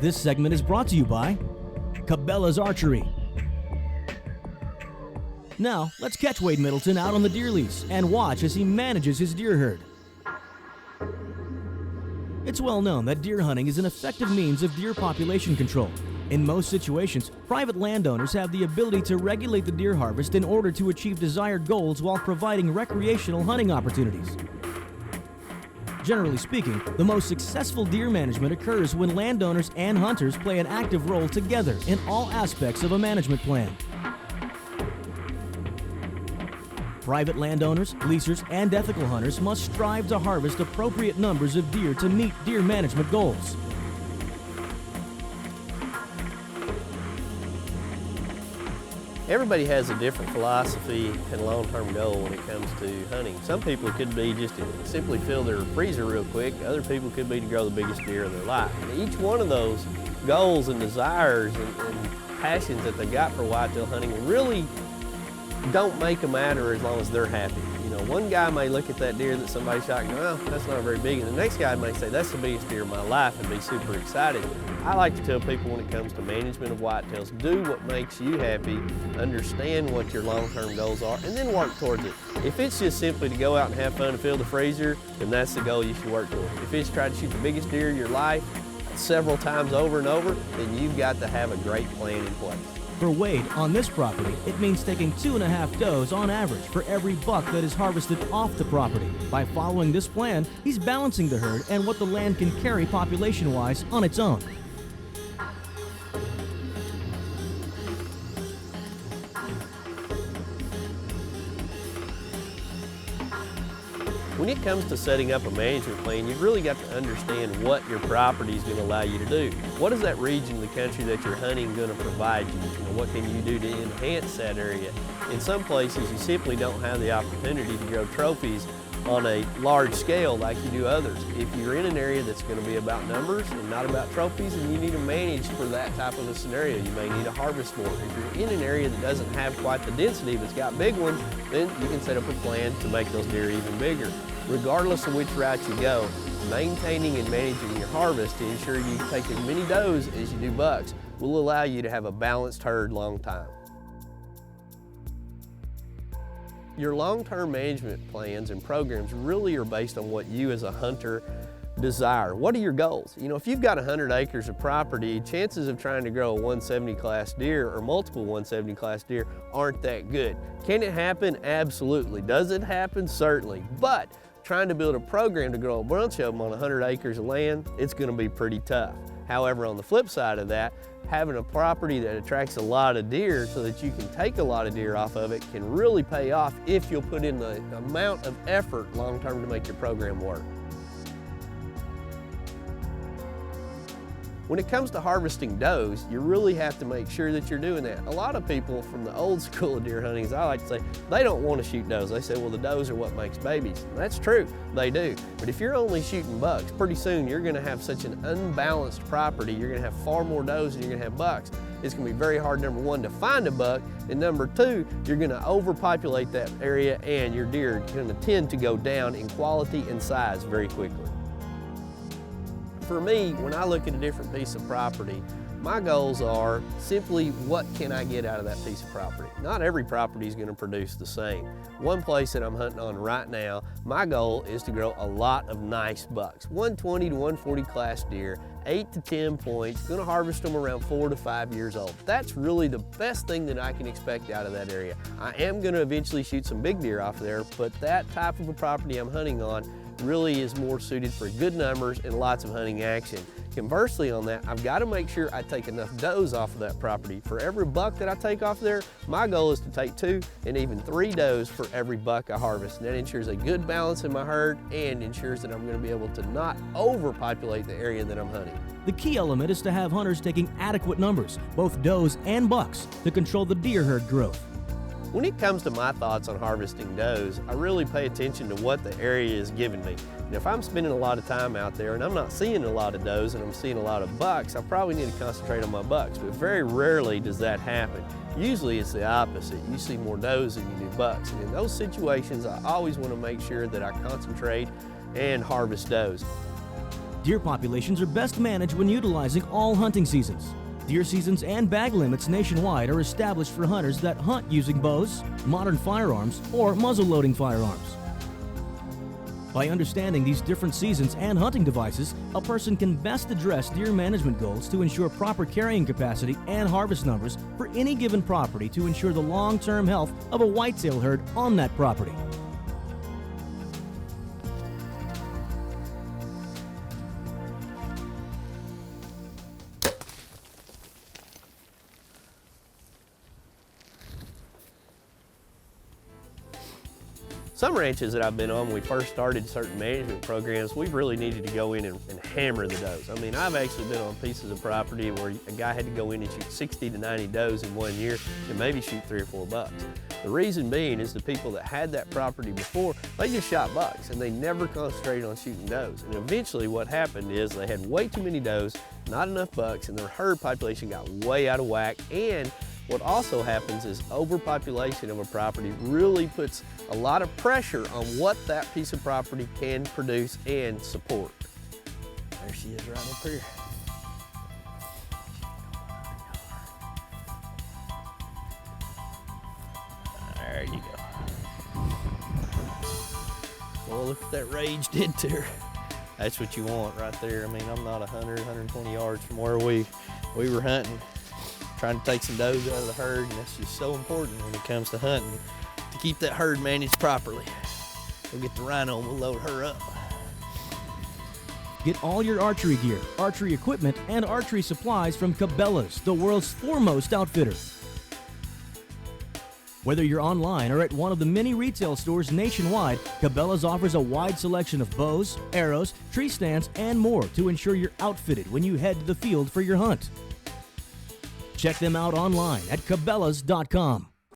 This segment is brought to you by Cabela's Archery. Now, let's catch Wade Middleton out on the deer lease and watch as he manages his deer herd. It's well known that deer hunting is an effective means of deer population control. In most situations, private landowners have the ability to regulate the deer harvest in order to achieve desired goals while providing recreational hunting opportunities. Generally speaking, the most successful deer management occurs when landowners and hunters play an active role together in all aspects of a management plan. Private landowners, leasers, and ethical hunters must strive to harvest appropriate numbers of deer to meet deer management goals. Everybody has a different philosophy and long-term goal when it comes to hunting. Some people it could be just to simply fill their freezer real quick. Other people could be to grow the biggest deer of their life. And each one of those goals and desires and passions that they got for whitetail hunting really don't make a matter as long as they're happy. You know, one guy may look at that deer that somebody shot and go, well, that's not very big. And the next guy may say, that's the biggest deer of my life, and be super excited. I like to tell people when it comes to management of whitetails, do what makes you happy, understand what your long-term goals are, and then work towards it. If it's just simply to go out and have fun and fill the freezer, then that's the goal you should work toward. If it's try to shoot the biggest deer of your life several times over and over, then you've got to have a great plan in place. For Wade, on this property, it means taking 2.5 does on average for every buck that is harvested off the property. By following this plan, he's balancing the herd and what the land can carry population-wise on its own. When it comes to setting up a management plan, you've really got to understand what your property is going to allow you to do. What is that region of the country that you're hunting going to provide you? You know, what can you do to enhance that area? In some places, you simply don't have the opportunity to grow trophies on a large scale like you do others. If you're in an area that's going to be about numbers and not about trophies, and you need to manage for that type of a scenario, you may need to harvest more. If you're in an area that doesn't have quite the density but it's got big ones, then you can set up a plan to make those deer even bigger. Regardless of which route you go, maintaining and managing your harvest to ensure you take as many does as you do bucks will allow you to have a balanced herd long time. Your long-term management plans and programs really are based on what you as a hunter desire. What are your goals? You know, if you've got 100 acres of property, chances of trying to grow a 170 class deer or multiple 170 class deer aren't that good. Can it happen? Absolutely. Does it happen? Certainly. But trying to build a program to grow a bunch of them on 100 acres of land, it's going to be pretty tough. However, on the flip side of that, having a property that attracts a lot of deer so that you can take a lot of deer off of it can really pay off if you'll put in the amount of effort long-term to make your program work. When it comes to harvesting does, you really have to make sure that you're doing that. A lot of people from the old school of deer hunting, as I like to say, they don't want to shoot does. They say, well, the does are what makes babies. And that's true, they do. But if you're only shooting bucks, pretty soon you're going to have such an unbalanced property. You're going to have far more does than you're going to have bucks. It's going to be very hard, number one, to find a buck, and number two, you're going to overpopulate that area and your deer are going to tend to go down in quality and size very quickly. For me, when I look at a different piece of property, my goals are simply what can I get out of that piece of property. Not every property is going to produce the same. One place that I'm hunting on right now, my goal is to grow a lot of nice bucks. 120 to 140 class deer, 8 to 10 points, going to harvest them around 4 to 5 years old. That's really the best thing that I can expect out of that area. I am going to eventually shoot some big deer off there, but that type of a property I'm hunting on really is more suited for good numbers and lots of hunting action. Conversely on that, I've got to make sure I take enough does off of that property. For every buck that I take off there, my goal is to take 2 and even 3 does for every buck I harvest. And that ensures a good balance in my herd and ensures that I'm going to be able to not overpopulate the area that I'm hunting. The key element is to have hunters taking adequate numbers, both does and bucks, to control the deer herd growth. When it comes to my thoughts on harvesting does, I really pay attention to what the area is giving me. And if I'm spending a lot of time out there and I'm not seeing a lot of does and I'm seeing a lot of bucks, I probably need to concentrate on my bucks, but very rarely does that happen. Usually it's the opposite. You see more does than you do bucks. And in those situations, I always want to make sure that I concentrate and harvest does. Deer populations are best managed when utilizing all hunting seasons. Deer seasons and bag limits nationwide are established for hunters that hunt using bows, modern firearms, or muzzle-loading firearms. By understanding these different seasons and hunting devices, a person can best address deer management goals to ensure proper carrying capacity and harvest numbers for any given property to ensure the long-term health of a whitetail herd on that property. Some ranches that I've been on, when we first started certain management programs, we really needed to go in and hammer the does. I mean, I've actually been on pieces of property where a guy had to go in and shoot 60 to 90 does in 1 year and maybe shoot 3 or 4 bucks. The reason being is the people that had that property before, they just shot bucks and they never concentrated on shooting does. And eventually what happened is they had way too many does, not enough bucks, and their herd population got way out of whack. And what also happens is overpopulation of a property really puts a lot of pressure on what that piece of property can produce and support. There she is right up here. There you go. Well, look at that rage did to her. That's what you want right there. I mean, I'm not 100, 120 yards from where we were hunting, trying to take some does out of the herd, and that's just so important when it comes to hunting, to keep that herd managed properly. We'll get the rhino and we'll load her up. Get all your archery gear, archery equipment, and archery supplies from Cabela's, the world's foremost outfitter. Whether you're online or at one of the many retail stores nationwide, Cabela's offers a wide selection of bows, arrows, tree stands, and more to ensure you're outfitted when you head to the field for your hunt. Check them out online at Cabela's.com.